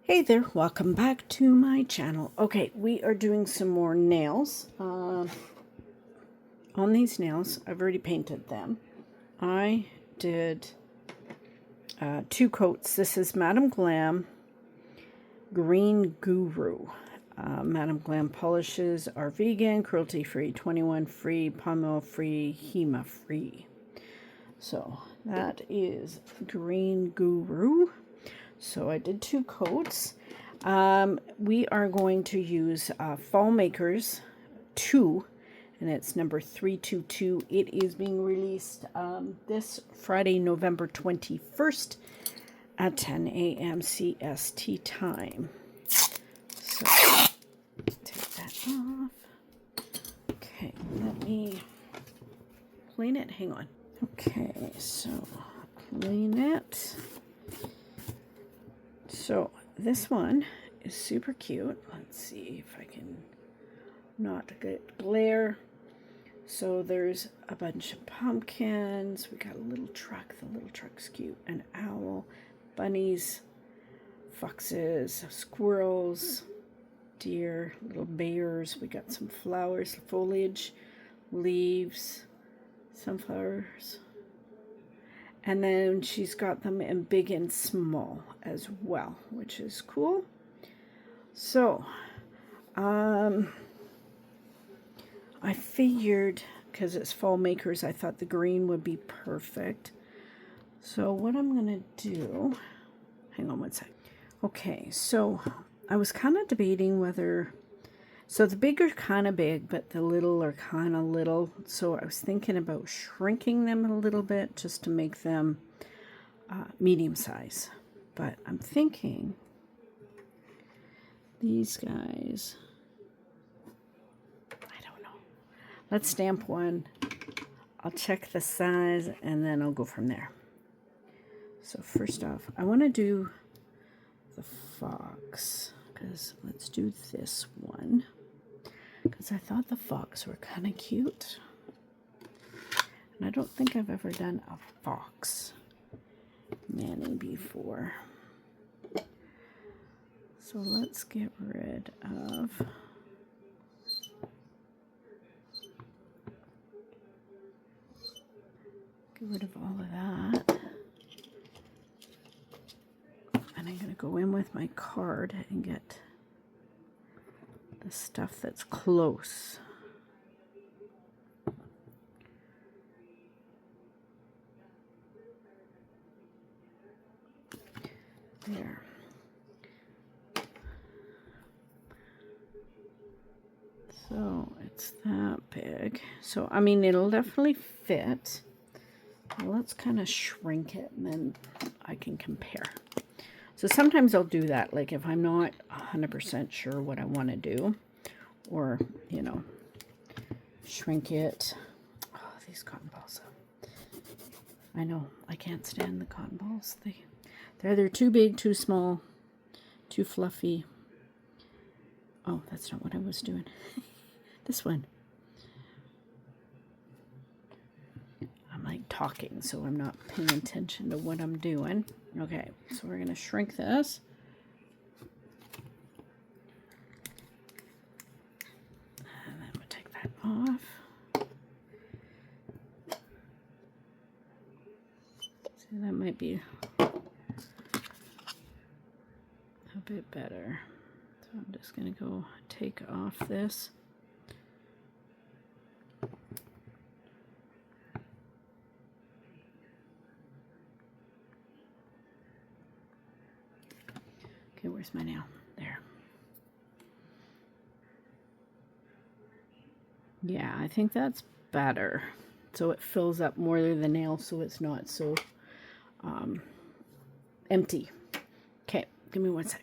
Hey there, welcome back to my channel. Okay, we are doing some more nails. On these nails, I've already painted them. I did 2 coats. This is Madam Glam Green Guru. Madam Glam polishes are vegan, cruelty-free, 21 free, palm oil free, HEMA free. So that is Green Guru. So I did 2 coats. We are going to use Fall Makers 2, and it's number 322. It is being released this Friday, November 21st at 10 a.m. CST time. So take that off. Okay, let me clean it. Hang on. Okay, so clean it. So this one is super cute. Let's see if I can not get glare. So there's a bunch of pumpkins. We got a little truck. The little truck's cute. An owl, bunnies, foxes, squirrels, deer, little bears. We got some flowers, foliage, leaves, sunflowers. And then she's got them in big and small as well, which is cool. So, I figured, because it's Fall Makers, I thought the green would be perfect. So what I'm going to do, hang on one sec. Okay, so I was kind of debating whether, so the big are kind of big, but the little are kind of little. So I was thinking about shrinking them a little bit just to make them medium size. But I'm thinking these guys, I don't know. Let's stamp one. I'll check the size and then I'll go from there. So first off, I want to do the fox, because let's do this one. Because I thought the fox were kind of cute. And I don't think I've ever done a fox mani before. So let's get rid of all of that. And I'm going to go in with my card and get the stuff that's close. There. So it's that big. So, I mean, it'll definitely fit. Well, let's kind of shrink it and then I can compare. So sometimes I'll do that, like if I'm not 100% sure what I want to do, or, you know, shrink it. Oh, these cotton balls. I know, I can't stand the cotton balls. They're either too big, too small, too fluffy. Oh, that's not what I was doing. This one. I'm like talking, so I'm not paying attention to what I'm doing. Okay, so we're going to shrink this. And then we'll take that off. See, that might be a bit better. So I'm just going to go take off this. Okay, where's my nail? There. Yeah, I think that's better. So it fills up more of the nail so it's not so empty. Okay, give me one sec.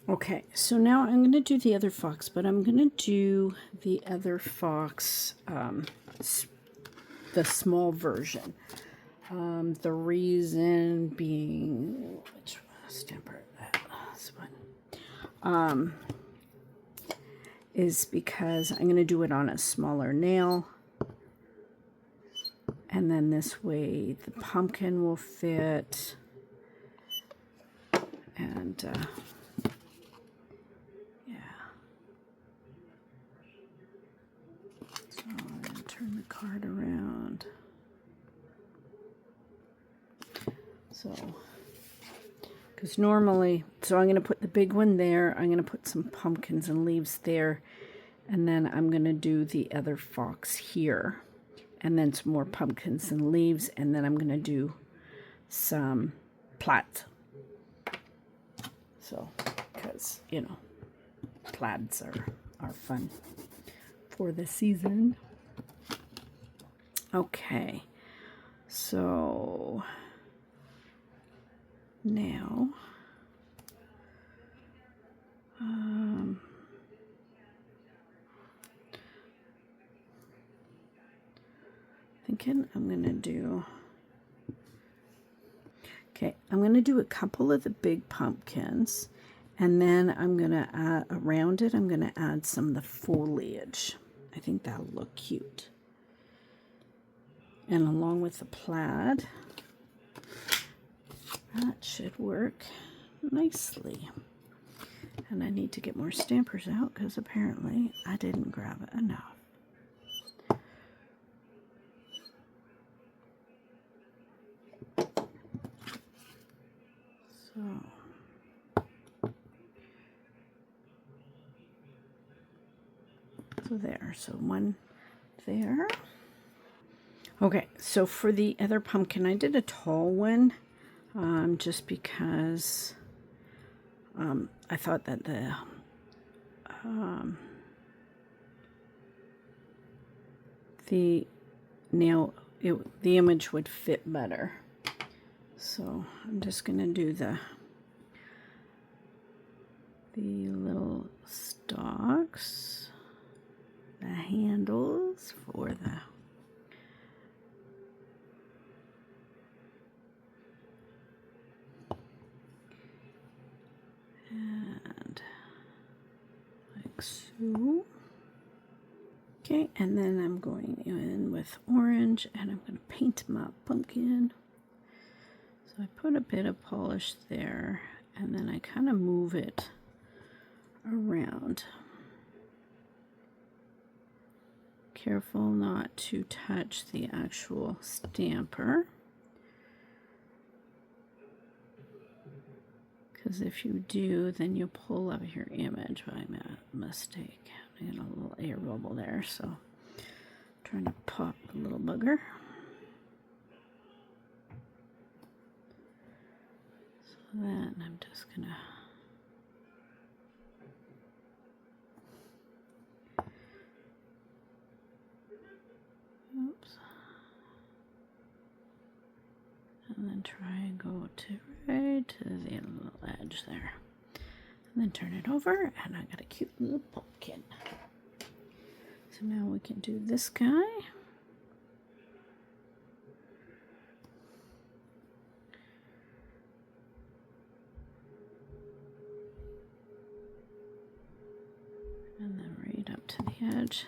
Okay, so now I'm going to do the other fox, but I'm going to do the other fox, the small version. The reason being, which stamper that last one, is because I'm going to do it on a smaller nail. And then this way the pumpkin will fit. And card around. So, because normally, so I'm going to put the big one there. I'm going to put some pumpkins and leaves there. And then I'm going to do the other fox here. And then some more pumpkins and leaves. And then I'm going to do some plaid. So, because, you know, plaids are fun for the season. Okay. So, now, thinking I'm going to do, okay, I'm going to do a couple of the big pumpkins, and then I'm going to add, around it, I'm going to add some of the foliage. I think that'll look cute. And along with the plaid, that should work nicely. And I need to get more stampers out because apparently I didn't grab enough. So there, so one there. Okay, so for the other pumpkin, I did a tall one, just because I thought that the image would fit better. So I'm just gonna do the little stalks, the handles for the and like so. Okay, and then I'm going in with orange and I'm going to paint my pumpkin. So I put a bit of polish there and then I kind of move it around. Careful not to touch the actual stamper, because if you do, then you'll pull up your image by mistake. I got a little air bubble there, so I'm trying to pop the little bugger. So then I'm just gonna and then try and go to right to the little edge there. And then turn it over, and I got a cute little pumpkin. So now we can do this guy. And then right up to the edge.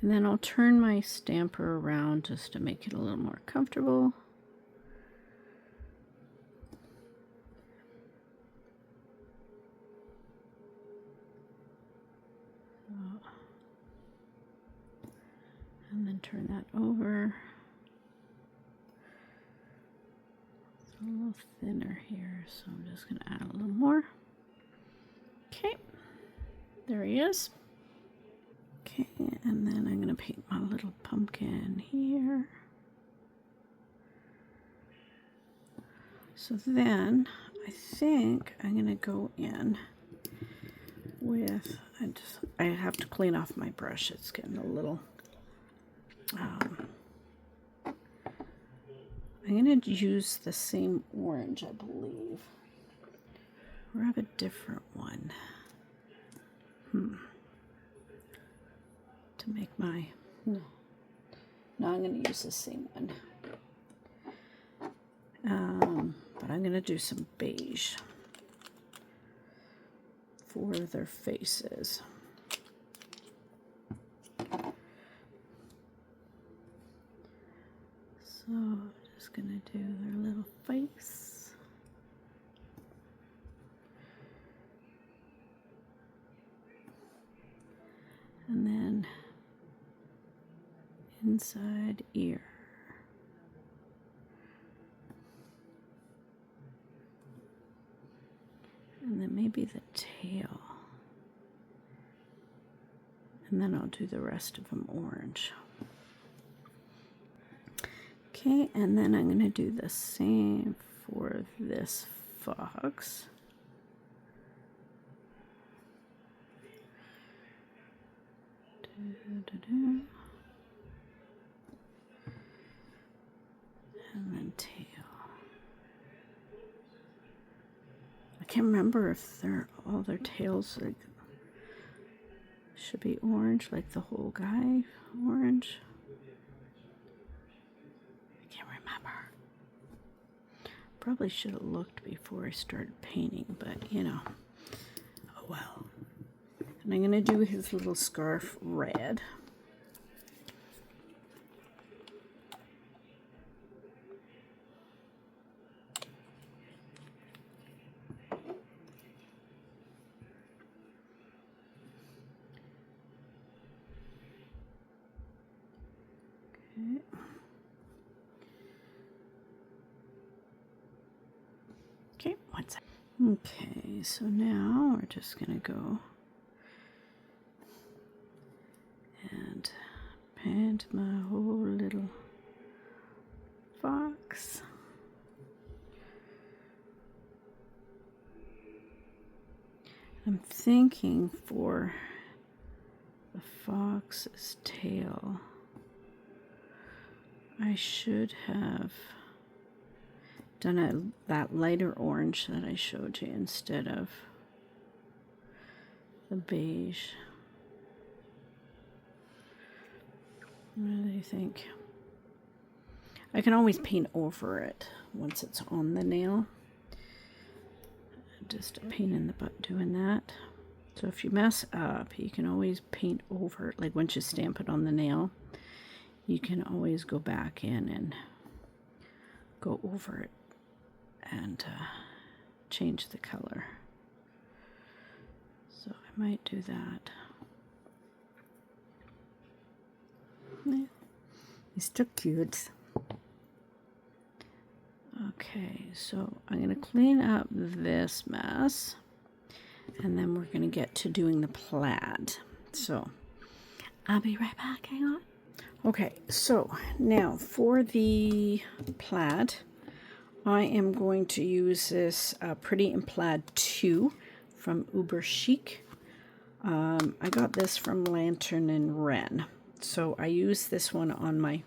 And then I'll turn my stamper around just to make it a little more comfortable. And then turn that over. It's a little thinner here, so I'm just going to add a little more. Okay, there he is. Okay, and then I'm going to paint my little pumpkin here. So then I think I'm going to go in with, I have to clean off my brush. It's getting a little, I'm going to use the same orange, I believe. Or have a different one. To make my, no, I'm going to use the same one. But I'm going to do some beige for their faces. So I'm just going to do their little face. And then inside ear. And then maybe the tail. And then I'll do the rest of them orange. Okay, and then I'm going to do the same for this fox. And then tail. I can't remember if all their tails like should be orange, like the whole guy orange. I can't remember. Probably should have looked before I started painting, but you know, oh well. And I'm going to do his little scarf red. Okay, one second. Okay, so now we're just going to go and paint my whole little fox. I'm thinking for the fox's tail, I should have done that lighter orange that I showed you instead of the beige. What do you think? I can always paint over it once it's on the nail. Just a pain in the butt doing that. So if you mess up, you can always paint over it. Like once you stamp it on the nail, you can always go back in and go over it and change the color. So I might do that. Yeah, he's still cute. Okay, so I'm going to clean up this mess, and then we're going to get to doing the plaid. So I'll be right back. Hang on. Okay, so now for the plaid, I am going to use this Pretty in Plaid 2 from Uber Chic. I got this from Lantern and Wren. So I use this one on my,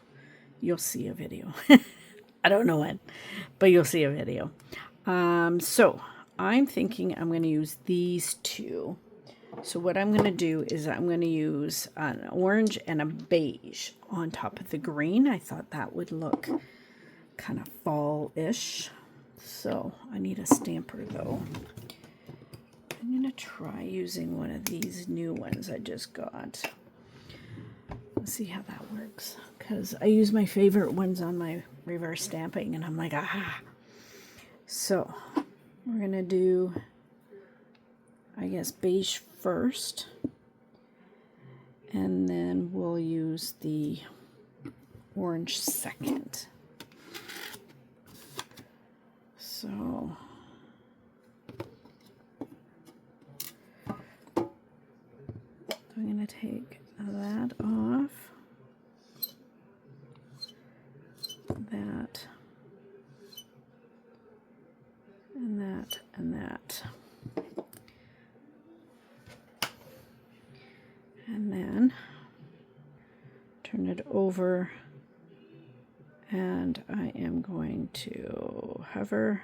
you'll see a video. I don't know when, but you'll see a video. So I'm thinking I'm going to use these two. So what I'm going to do is I'm going to use an orange and a beige on top of the green. I thought that would look kind of fall-ish. So I need a stamper though. I'm going to try using one of these new ones I just got. Let's see how that works. Because I use my favorite ones on my reverse stamping and I'm like, ah. So we're going to do, I guess, beige first. And then we'll use the orange second. So I'm going to take that off, that, and that, and that. And then turn it over, and I am going to hover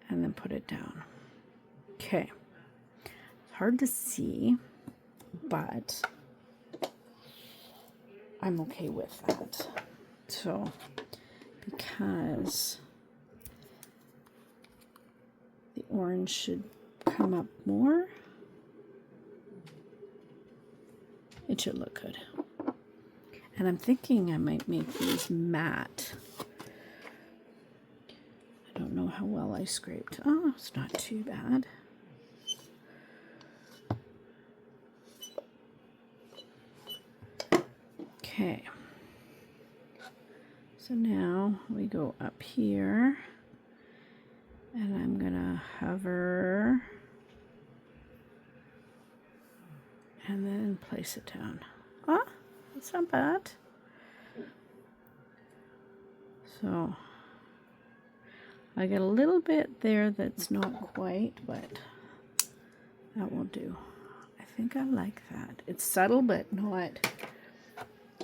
and then put it down. Okay. It's hard to see, but I'm okay with that. So, because the orange should come up more, it should look good. And I'm thinking I might make these matte. I don't know how well I scraped. Oh, it's not too bad. Okay. So now we go up here, and I'm gonna hover and then place it down. Ah, that's not bad. So I get a little bit there that's not quite, but that will do. I think I like that. It's subtle, but not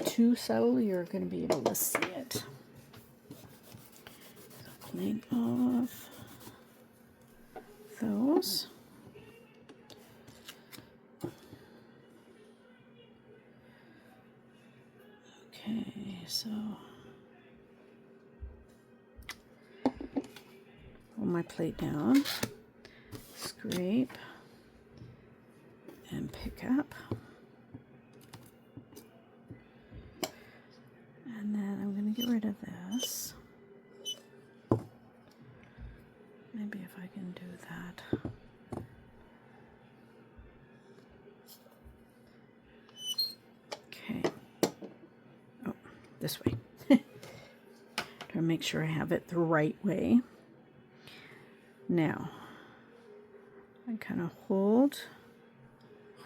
too subtle. You're going to be able to see it. So clean off those. Okay, so pull my plate down, scrape, and pick up. And then I'm going to get rid of this. Maybe if I can do that. Okay. Oh, this way. Try to make sure I have it the right way. Now, I kind of hold,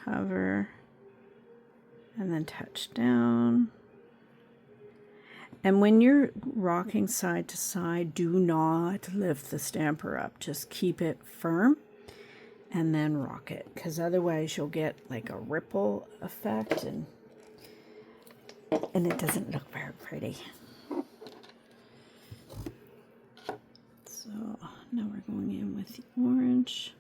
hover, and then touch down. And when you're rocking side to side, do not lift the stamper up. Just keep it firm and then rock it, because otherwise you'll get like a ripple effect and it doesn't look very pretty. So now we're going in with the orange.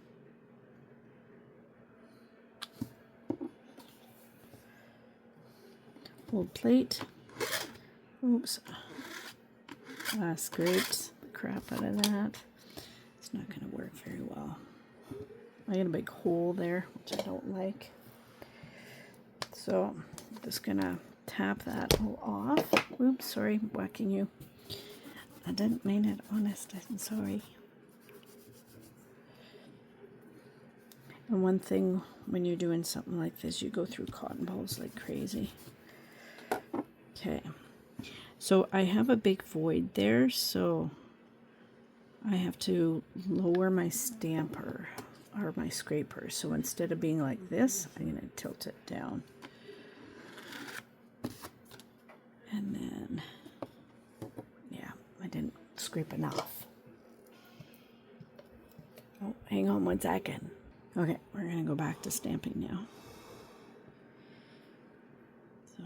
Hold plate. Oops. Scraped the crap out of that. It's not going to work very well. I got a big hole there, which I don't like. So I'm just going to tap that all off. Oops, sorry, whacking you. I didn't mean it, honest. I'm sorry. And one thing when you're doing something like this, you go through cotton balls like crazy. Okay. So I have a big void there, so I have to lower my stamper or my scraper. So instead of being like this, I'm going to tilt it down. And then, yeah, I didn't scrape enough. Oh, hang on one second. Okay, we're going to go back to stamping now. So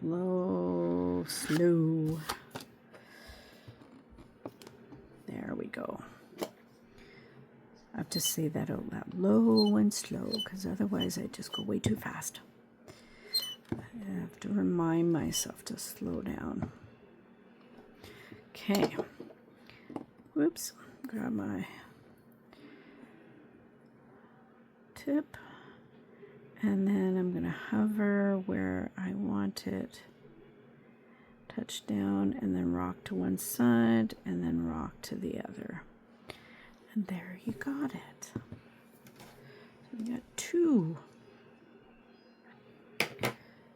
low, slow. There we go. I have to say that out loud. Low and slow, because otherwise I just go way too fast. I have to remind myself to slow down. Okay. Whoops. Grab my tip. And then I'm going to hover where I want it. Touch down and then rock to one side and then rock to the other. And there you got it. So we got two.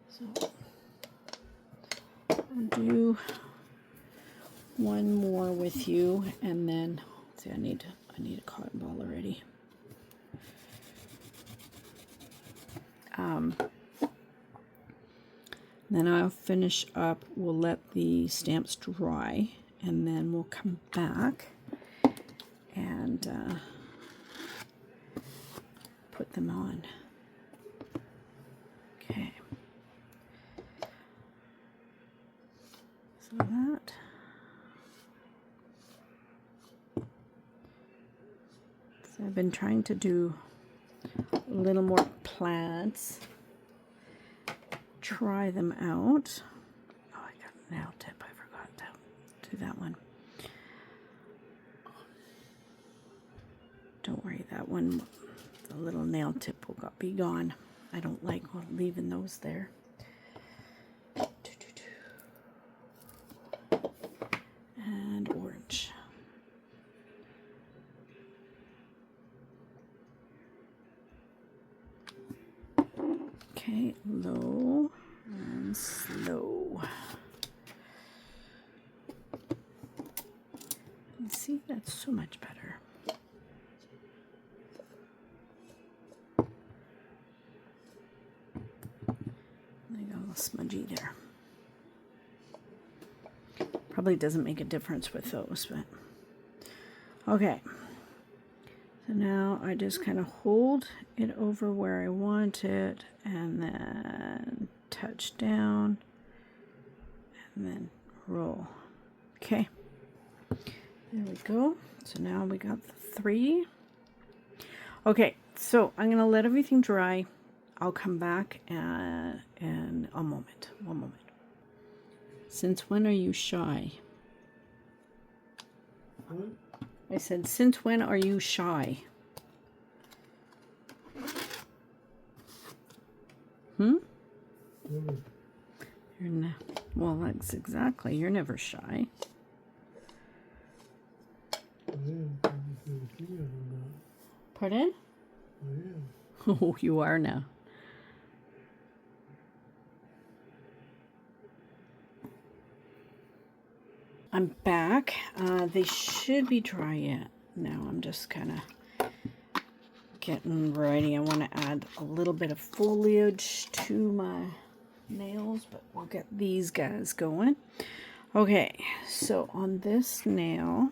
So I'll do one more with you, and then see, I need a cotton ball already. Then I'll finish up. We'll let the stamps dry, and then we'll come back and put them on. Okay. So that. So I've been trying to do a little more plants. Try them out. Oh, I got a nail tip. I forgot to do that one. Don't worry, that one, the little nail tip will be gone. I don't like leaving those there. And orange. Okay, low and slow. You see, that's so much better. I got a little smudgy there. Probably doesn't make a difference with those, but okay. So now I just kind of hold it over where I want it and then touch down and then roll. Okay, there we go. So now we got the 3. Okay, so I'm going to let everything dry. I'll come back in a moment. One moment. Since when are you shy? What? I said, since when are you shy? Never. Well, that's exactly. You're never shy. I am. I'm just never seen it or not. Pardon? I am. Oh, you are now. I'm back. They should be dry yet. Now I'm just kind of getting ready. I want to add a little bit of foliage to my nails, but we'll get these guys going. Okay, so on this nail,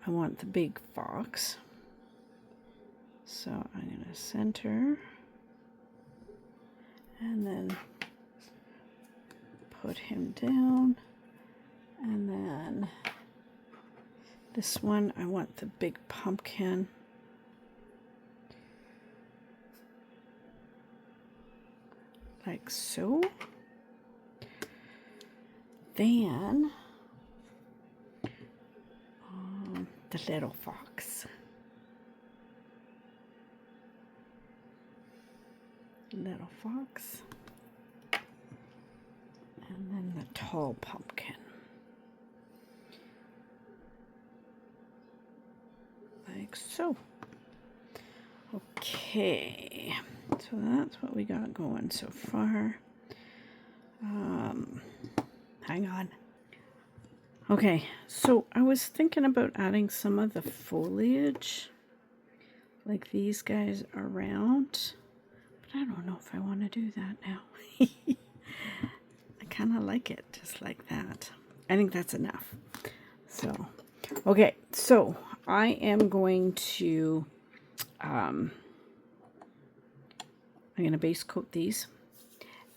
I want the big fox. So I'm going to center and then put him down. And then this one, I want the big pumpkin. Like so. Then the little fox. Little fox. And then the tall pumpkin. Like so. Okay, so that's what we got going so far. Hang on. Okay, so I was thinking about adding some of the foliage, like these guys around, but I don't know if I want to do that now. I kind of like it just like that. I think that's enough. So, okay, so I am going to, I'm going to base coat these.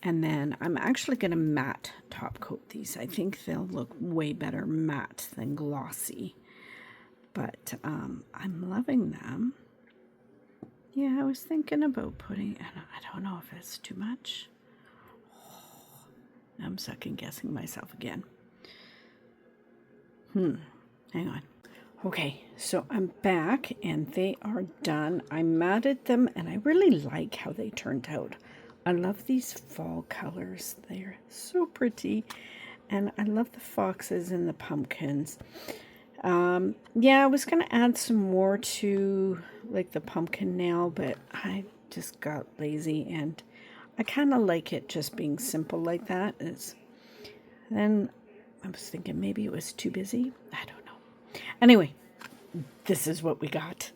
And then I'm actually going to matte top coat these. I think they'll look way better matte than glossy. But I'm loving them. Yeah, I was thinking about putting, I don't know if it's too much. Oh, I'm second guessing myself again. Hang on. Okay, so I'm back and they are done. I matted them and I really like how they turned out. I love these fall colors. They're so pretty. And I love the foxes and the pumpkins. Yeah, I was going to add some more to like the pumpkin nail, but I just got lazy and I kind of like it just being simple like that. Then I was thinking maybe it was too busy. I don't know. Anyway, this is what we got.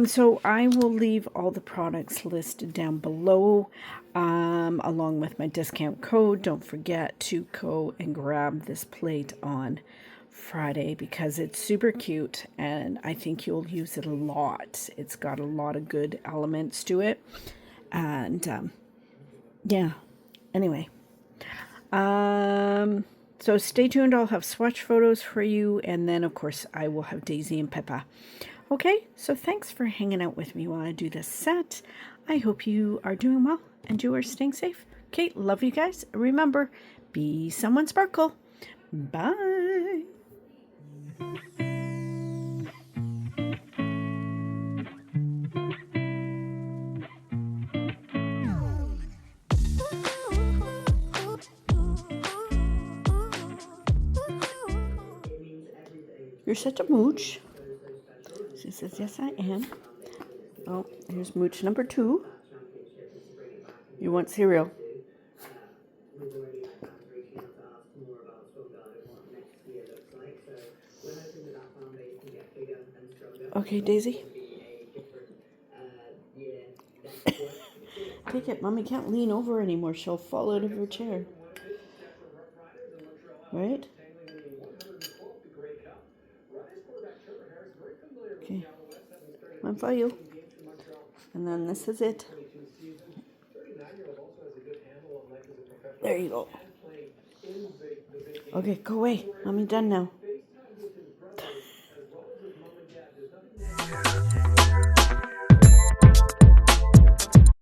So I will leave all the products listed down below, along with my discount code. Don't forget to go and grab this plate on Friday because it's super cute and I think you'll use it a lot. It's got a lot of good elements to it. And yeah, anyway. So stay tuned. I'll have swatch photos for you. And then, of course, I will have Daisy and Peppa. Okay, so thanks for hanging out with me while I do this set. I hope you are doing well and you are staying safe. Okay, love you guys. Remember, be someone sparkle. Bye. You're such a mooch. She says, yes, I am. Oh, here's mooch number 2. You want cereal? Okay, Daisy. Take it. Mommy can't lean over anymore. She'll fall out of her chair. Right? Okay. One for you. And then this is it. There you go. Okay, go away. Mommy's done now.